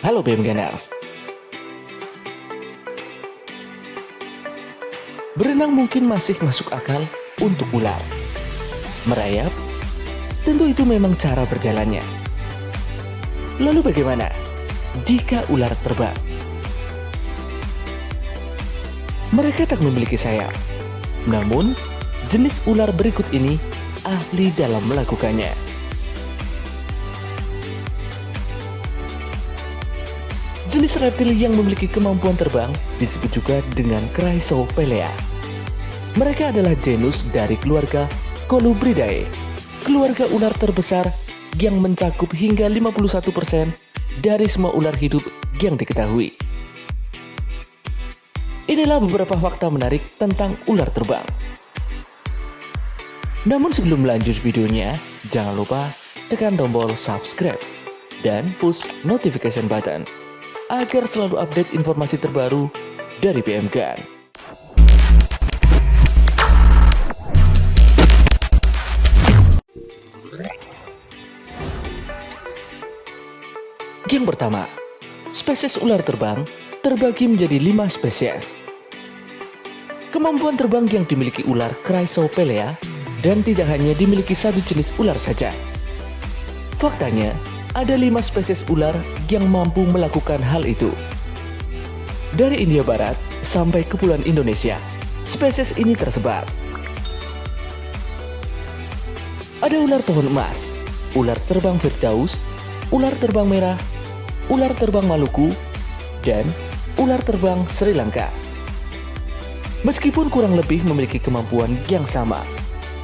Halo BMGaners. Berenang mungkin masih masuk akal untuk ular. Merayap, tentu itu memang cara berjalannya. Lalu bagaimana jika ular terbang? Mereka tak memiliki sayap. Namun, jenis ular berikut ini ahli dalam melakukannya. Jenis reptil yang memiliki kemampuan terbang disebut juga dengan Chrysopelea. Mereka adalah genus dari keluarga Colubridae, keluarga ular terbesar yang mencakup hingga 51% dari semua ular hidup yang diketahui. Inilah beberapa fakta menarik tentang ular terbang. Namun sebelum lanjut videonya, jangan lupa tekan tombol subscribe dan push notification button agar selalu update informasi terbaru dari BMGan. Yang pertama, spesies ular terbang terbagi menjadi 5 spesies. Kemampuan terbang yang dimiliki ular Chrysopelea dan tidak hanya dimiliki satu jenis ular saja. Faktanya, ada 5 spesies ular yang mampu melakukan hal itu. Dari India Barat sampai Kepulauan Indonesia, spesies ini tersebar. Ada ular pohon emas, ular terbang Firdaus, ular terbang merah, ular terbang Maluku, dan ular terbang Sri Lanka. Meskipun kurang lebih memiliki kemampuan yang sama,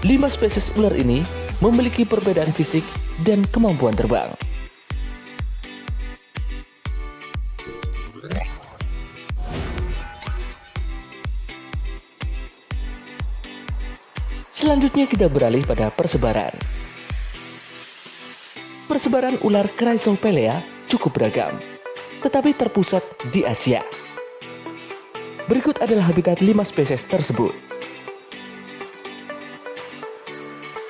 5 spesies ular ini memiliki perbedaan fisik dan kemampuan terbang. Selanjutnya kita beralih pada persebaran. Persebaran ular Chrysopelea cukup beragam, tetapi terpusat di Asia. Berikut adalah habitat 5 spesies tersebut.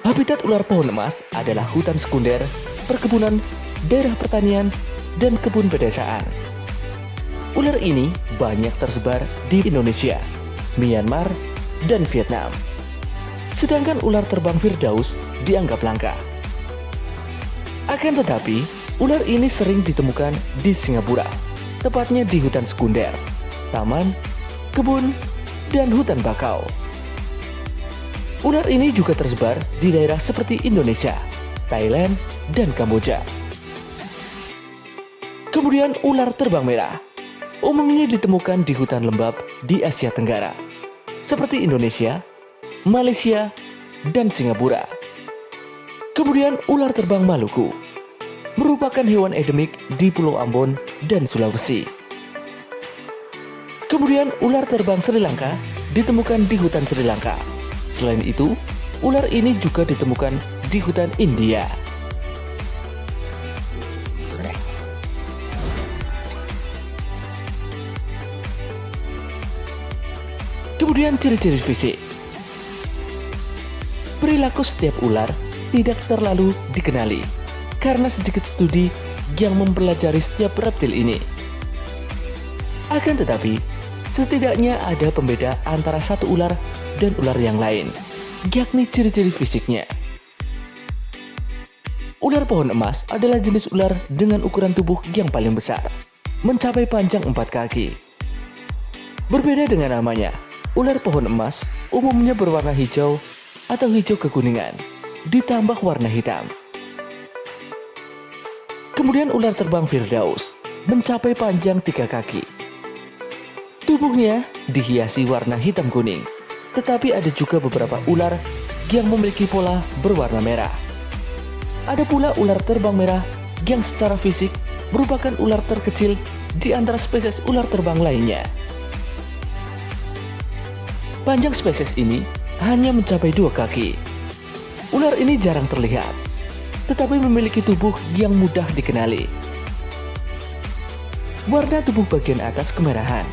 Habitat ular pohon emas adalah hutan sekunder, perkebunan, daerah pertanian, dan kebun pedesaan. Ular ini banyak tersebar di Indonesia, Myanmar, dan Vietnam. Sedangkan ular terbang Firdaus dianggap langka. Akan tetapi, ular ini sering ditemukan di Singapura, tepatnya di hutan sekunder, taman, kebun, dan hutan bakau. Ular ini juga tersebar di daerah seperti Indonesia, Thailand, dan Kamboja. Kemudian ular terbang merah umumnya ditemukan di hutan lembab di Asia Tenggara, seperti Indonesia, Malaysia, dan Singapura. Kemudian ular terbang Maluku merupakan hewan endemik di Pulau Ambon dan Sulawesi. Kemudian ular terbang Sri Lanka ditemukan di hutan Sri Lanka. Selain itu, ular ini juga ditemukan di hutan India. Kemudian ciri-ciri fisik. Perilaku setiap ular tidak terlalu dikenali karena sedikit studi yang mempelajari setiap reptil ini. Akan tetapi, setidaknya ada pembeda antara satu ular dan ular yang lain, yakni ciri-ciri fisiknya. Ular pohon emas adalah jenis ular dengan ukuran tubuh yang paling besar, mencapai panjang 4 kaki. Berbeda dengan namanya, ular pohon emas umumnya berwarna hijau atau hijau kekuningan, ditambah warna hitam. Kemudian ular terbang Firdaus mencapai panjang 3 kaki. Tubuhnya dihiasi warna hitam kuning, tetapi ada juga beberapa ular yang memiliki pola berwarna merah. Ada pula ular terbang merah yang secara fisik merupakan ular terkecil di antara spesies ular terbang lainnya. Panjang spesies ini hanya mencapai 2 kaki. Ular ini jarang terlihat, tetapi memiliki tubuh yang mudah dikenali. Warna tubuh bagian atas kemerahan,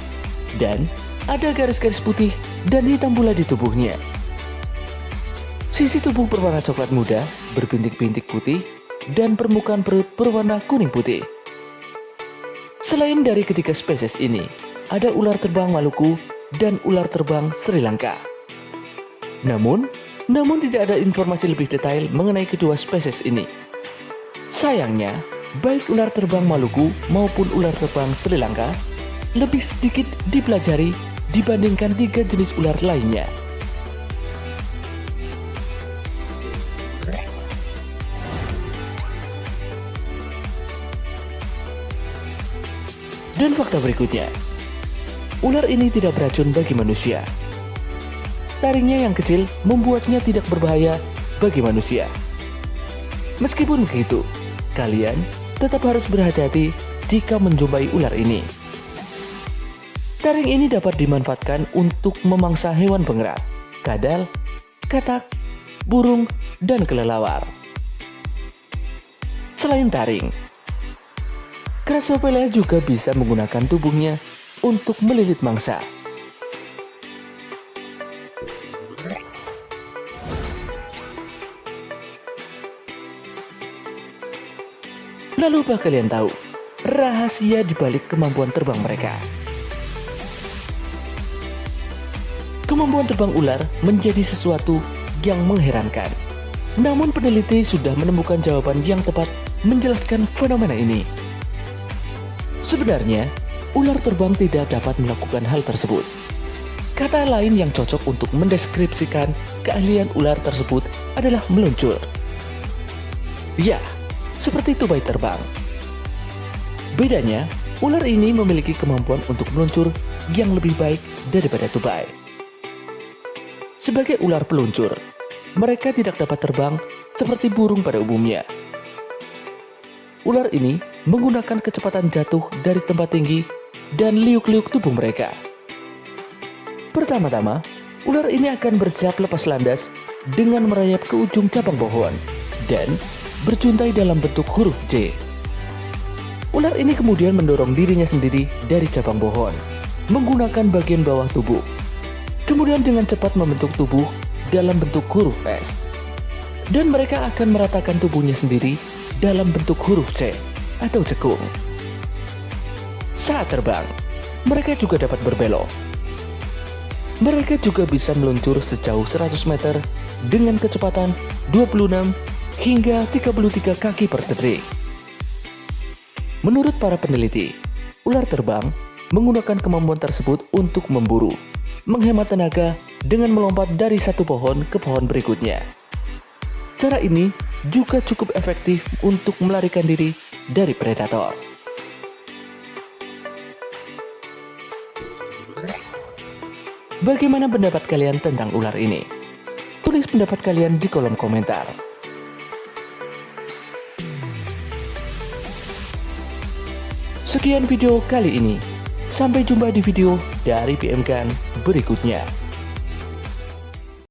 dan ada garis-garis putih dan hitam pula di tubuhnya. Sisi tubuh berwarna coklat muda, berbintik-bintik putih, dan permukaan perut berwarna kuning putih. Selain dari ketiga spesies ini, ada ular terbang Maluku dan ular terbang Sri Lanka. Namun tidak ada informasi lebih detail mengenai kedua spesies ini. Sayangnya, baik ular terbang Maluku maupun ular terbang Sri Lanka lebih sedikit dipelajari dibandingkan 3 jenis ular lainnya. Dan fakta berikutnya, ular ini tidak beracun bagi manusia. Taringnya yang kecil membuatnya tidak berbahaya bagi manusia. Meskipun begitu, kalian tetap harus berhati-hati jika menjumpai ular ini. Taring ini dapat dimanfaatkan untuk memangsa hewan pengerat, kadal, katak, burung, dan kelelawar. Selain taring, Crassopelea juga bisa menggunakan tubuhnya untuk melilit mangsa. Lalu apa kalian tahu rahasia dibalik kemampuan terbang mereka? Kemampuan terbang ular menjadi sesuatu yang mengherankan. Namun peneliti sudah menemukan jawaban yang tepat menjelaskan fenomena ini. Sebenarnya, ular terbang tidak dapat melakukan hal tersebut. Kata lain yang cocok untuk mendeskripsikan keahlian ular tersebut adalah meluncur. Ya, seperti tupai terbang. Bedanya, ular ini memiliki kemampuan untuk meluncur yang lebih baik daripada tupai. Sebagai ular peluncur, mereka tidak dapat terbang seperti burung pada umumnya. Ular ini menggunakan kecepatan jatuh dari tempat tinggi dan liuk-liuk tubuh mereka. Pertama-tama, ular ini akan bersiap lepas landas dengan merayap ke ujung cabang pohon dan berjuntai dalam bentuk huruf J. Ular ini kemudian mendorong dirinya sendiri dari cabang pohon menggunakan bagian bawah tubuh. Kemudian dengan cepat membentuk tubuh dalam bentuk huruf S. Dan mereka akan meratakan tubuhnya sendiri dalam bentuk huruf C atau cekung. Saat terbang, mereka juga dapat berbelok. Mereka juga bisa meluncur sejauh 100 meter dengan kecepatan 26 hingga 33 kaki per detik. Menurut para peneliti, ular terbang menggunakan kemampuan tersebut untuk memburu, menghemat tenaga dengan melompat dari satu pohon ke pohon berikutnya. Cara ini juga cukup efektif untuk melarikan diri dari predator. Bagaimana pendapat kalian tentang ular ini? Tulis pendapat kalian di kolom komentar. Sekian video kali ini. Sampai jumpa di video dari PM Gun berikutnya.